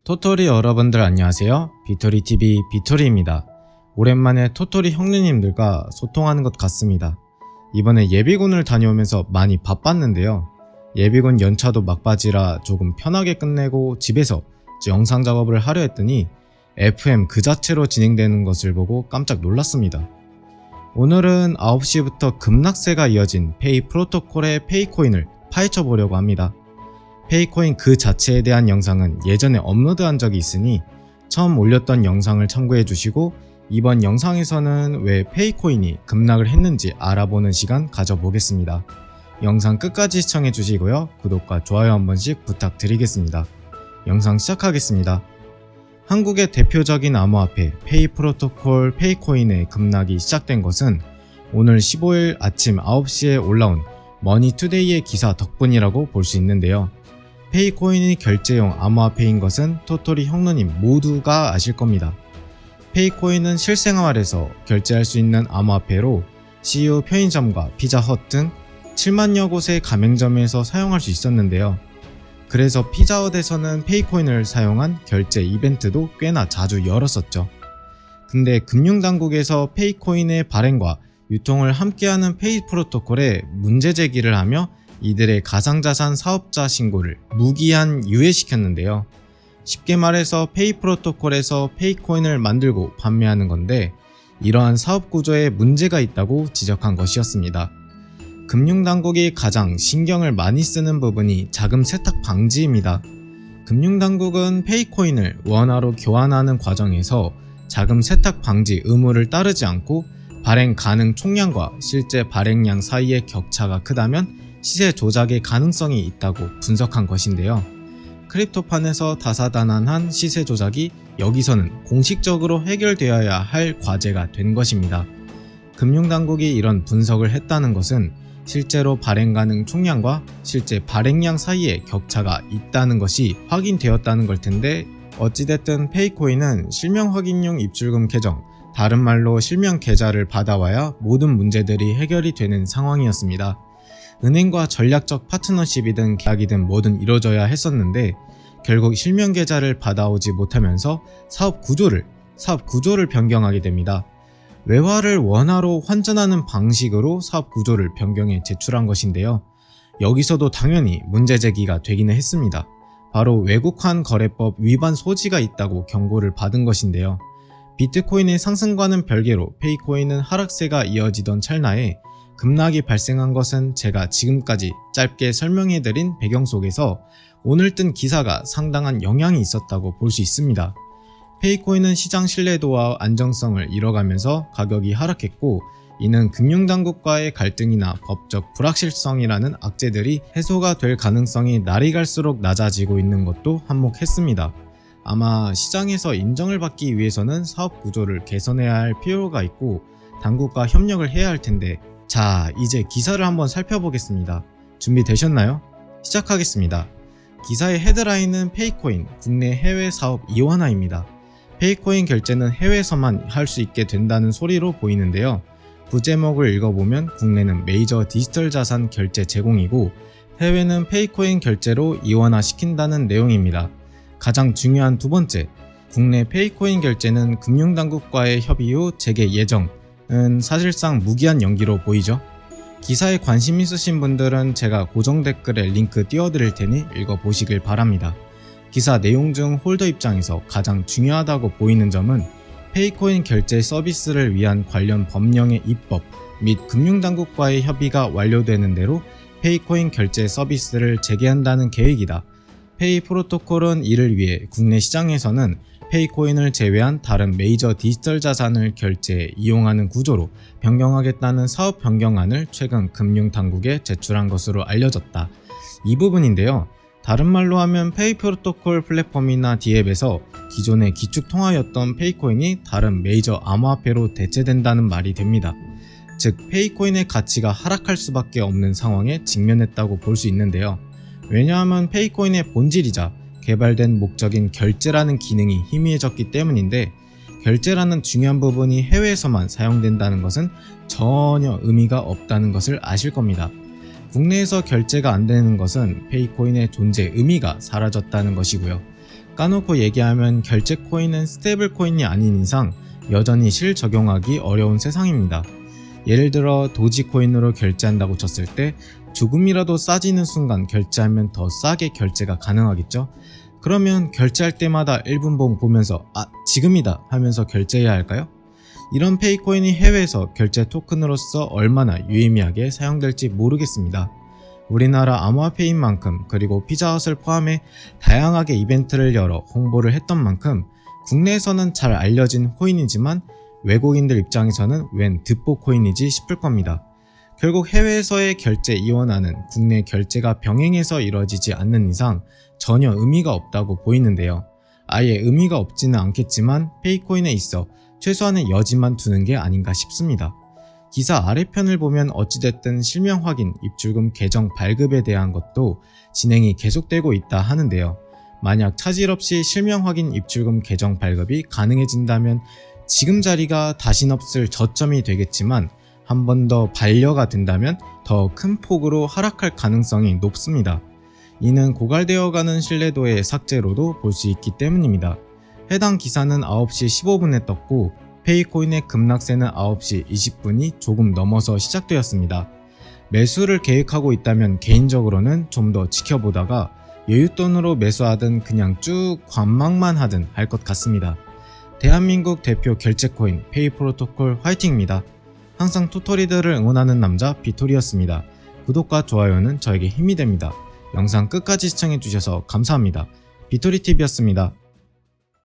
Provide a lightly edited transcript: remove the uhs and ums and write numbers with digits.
토토리 여러분들 안녕하세요. 비토리TV 비토리입니다. 오랜만에 토토리 형님들과 소통하는 것 같습니다. 이번에 예비군을 다녀오면서 많이 바빴는데요. 예비군 연차도 막바지라 조금 편하게 끝내고 집에서 영상 작업을 하려 했더니 FM 그 자체로 진행되는 것을 보고 깜짝 놀랐습니다. 오늘은 9시부터 급락세가 이어진 페이 프로토콜의 페이코인을 파헤쳐 보려고 합니다. 페이코인 그 자체에 대한 영상은 예전에 업로드한 적이 있으니 처음 올렸던 영상을 참고해 주시고 이번 영상에서는 왜 페이코인이 급락을 했는지 알아보는 시간 가져보겠습니다. 영상 끝까지 시청해 주시고요. 구독과 좋아요 한 번씩 부탁드리겠습니다. 영상 시작하겠습니다. 한국의 대표적인 암호화폐 페이 프로토콜 페이코인의 급락이 시작된 것은 오늘 15일 아침 9시에 올라온 머니투데이의 기사 덕분이라고 볼 수 있는데요. 페이코인이 결제용 암호화폐인 것은 토토리 형님 모두가 아실 겁니다. 페이코인은 실생활에서 결제할 수 있는 암호화폐로 CU 편의점과 피자헛 등 7만여 곳의 가맹점에서 사용할 수 있었는데요. 그래서 피자헛에서는 페이코인을 사용한 결제 이벤트도 꽤나 자주 열었었죠. 근데 금융당국에서 페이코인의 발행과 유통을 함께하는 페이 프로토콜에 문제 제기를 하며 이들의 가상자산 사업자 신고를 무기한 유예시켰는데요. 쉽게 말해서 페이 프로토콜에서 페이코인을 만들고 판매하는 건데 이러한 사업 구조에 문제가 있다고 지적한 것이었습니다. 금융당국이 가장 신경을 많이 쓰는 부분이 자금 세탁 방지입니다. 금융당국은 페이코인을 원화로 교환하는 과정에서 자금 세탁 방지 의무를 따르지 않고 발행 가능 총량과 실제 발행량 사이의 격차가 크다면 시세 조작의 가능성이 있다고 분석한 것인데요. 크립토판에서 다사다난한 시세 조작이 여기서는 공식적으로 해결되어야 할 과제가 된 것입니다. 금융당국이 이런 분석을 했다는 것은 실제로 발행 가능 총량과 실제 발행량 사이에 격차가 있다는 것이 확인되었다는 걸 텐데 어찌됐든 페이코인은 실명 확인용 입출금 계정, 다른 말로 실명 계좌를 받아와야 모든 문제들이 해결이 되는 상황이었습니다. 은행과 전략적 파트너십이든 계약이든 뭐든 이루어져야 했었는데 결국 실명 계좌를 받아오지 못하면서 사업 구조를 변경하게 됩니다. 외화를 원화로 환전하는 방식으로 사업 구조를 변경해 제출한 것인데요. 여기서도 당연히 문제 제기가 되기는 했습니다. 바로 외국환 거래법 위반 소지가 있다고 경고를 받은 것인데요. 비트코인의 상승과는 별개로 페이코인은 하락세가 이어지던 찰나에 급락이 발생한 것은 제가 지금까지 짧게 설명해드린 배경 속에서 오늘 뜬 기사가 상당한 영향이 있었다고 볼 수 있습니다. 페이코인은 시장 신뢰도와 안정성을 잃어가면서 가격이 하락했고 이는 금융당국과의 갈등이나 법적 불확실성이라는 악재들이 해소가 될 가능성이 날이 갈수록 낮아지고 있는 것도 한몫했습니다. 아마 시장에서 인정을 받기 위해서는 사업 구조를 개선해야 할 필요가 있고 당국과 협력을 해야 할 텐데 자, 이제 기사를 한번 살펴보겠습니다. 준비되셨나요? 시작하겠습니다. 기사의 헤드라인은 페이코인 국내 해외 사업 이원화입니다. 페이코인 결제는 해외에서만 할 수 있게 된다는 소리로 보이는데요. 부제목을 읽어보면 국내는 메이저 디지털 자산 결제 제공이고 해외는 페이코인 결제로 이원화 시킨다는 내용입니다. 가장 중요한 두 번째, 국내 페이코인 결제는 금융당국과의 협의 후 재개 예정은 사실상 무기한 연기로 보이죠. 기사에 관심 있으신 분들은 제가 고정 댓글에 링크 띄워드릴 테니 읽어보시길 바랍니다. 기사 내용 중 홀더 입장에서 가장 중요하다고 보이는 점은 페이코인 결제 서비스를 위한 관련 법령의 입법 및 금융당국과의 협의가 완료되는 대로 페이코인 결제 서비스를 재개한다는 계획이다. 페이 프로토콜은 이를 위해 국내 시장에서는 페이코인을 제외한 다른 메이저 디지털 자산을 결제에 이용하는 구조로 변경하겠다는 사업 변경안을 최근 금융당국에 제출한 것으로 알려졌다. 이 부분인데요. 다른 말로 하면 페이 프로토콜 플랫폼이나 디앱에서 기존의 기축통화였던 페이코인이 다른 메이저 암호화폐로 대체된다는 말이 됩니다. 즉 페이코인의 가치가 하락할 수밖에 없는 상황에 직면했다고 볼 수 있는데요. 왜냐하면 페이코인의 본질이자 개발된 목적인 결제라는 기능이 희미해졌기 때문인데 결제라는 중요한 부분이 해외에서만 사용된다는 것은 전혀 의미가 없다는 것을 아실 겁니다. 국내에서 결제가 안 되는 것은 페이코인의 존재 의미가 사라졌다는 것이고요. 까놓고 얘기하면 결제 코인은 스테이블 코인이 아닌 이상 여전히 실적용하기 어려운 세상입니다. 예를 들어 도지코인으로 결제한다고 쳤을 때 조금이라도 싸지는 순간 결제하면 더 싸게 결제가 가능하겠죠? 그러면 결제할 때마다 1분봉 보면서 지금이다 하면서 결제해야 할까요? 이런 페이코인이 해외에서 결제 토큰으로서 얼마나 유의미하게 사용될지 모르겠습니다. 우리나라 아모아페이인 만큼 그리고 피자헛을 포함해 다양하게 이벤트를 열어 홍보를 했던 만큼 국내에서는 잘 알려진 코인이지만 외국인들 입장에서는 웬 듣보 코인이지 싶을 겁니다. 결국 해외에서의 결제 이원화는 국내 결제가 병행해서 이뤄지지 않는 이상 전혀 의미가 없다고 보이는데요. 아예 의미가 없지는 않겠지만 페이코인에 있어 최소한의 여지만 두는 게 아닌가 싶습니다. 기사 아래편을 보면 어찌됐든 실명 확인, 입출금 계정 발급에 대한 것도 진행이 계속되고 있다 하는데요. 만약 차질 없이 실명 확인, 입출금 계정 발급이 가능해진다면 지금 자리가 다신 없을 저점이 되겠지만 한 번 더 반려가 된다면 더 큰 폭으로 하락할 가능성이 높습니다. 이는 고갈되어가는 신뢰도의 삭제로도 볼 수 있기 때문입니다. 해당 기사는 9시 15분에 떴고 페이코인의 급락세는 9시 20분이 조금 넘어서 시작되었습니다. 매수를 계획하고 있다면 개인적으로는 좀 더 지켜보다가 여윳돈으로 매수하든 그냥 쭉 관망만 하든 할 것 같습니다. 대한민국 대표 결제코인 페이프로토콜 화이팅입니다. 항상 토토리들을 응원하는 남자 비토리였습니다. 구독과 좋아요는 저에게 힘이 됩니다. 영상 끝까지 시청해주셔서 감사합니다. 비토리TV였습니다.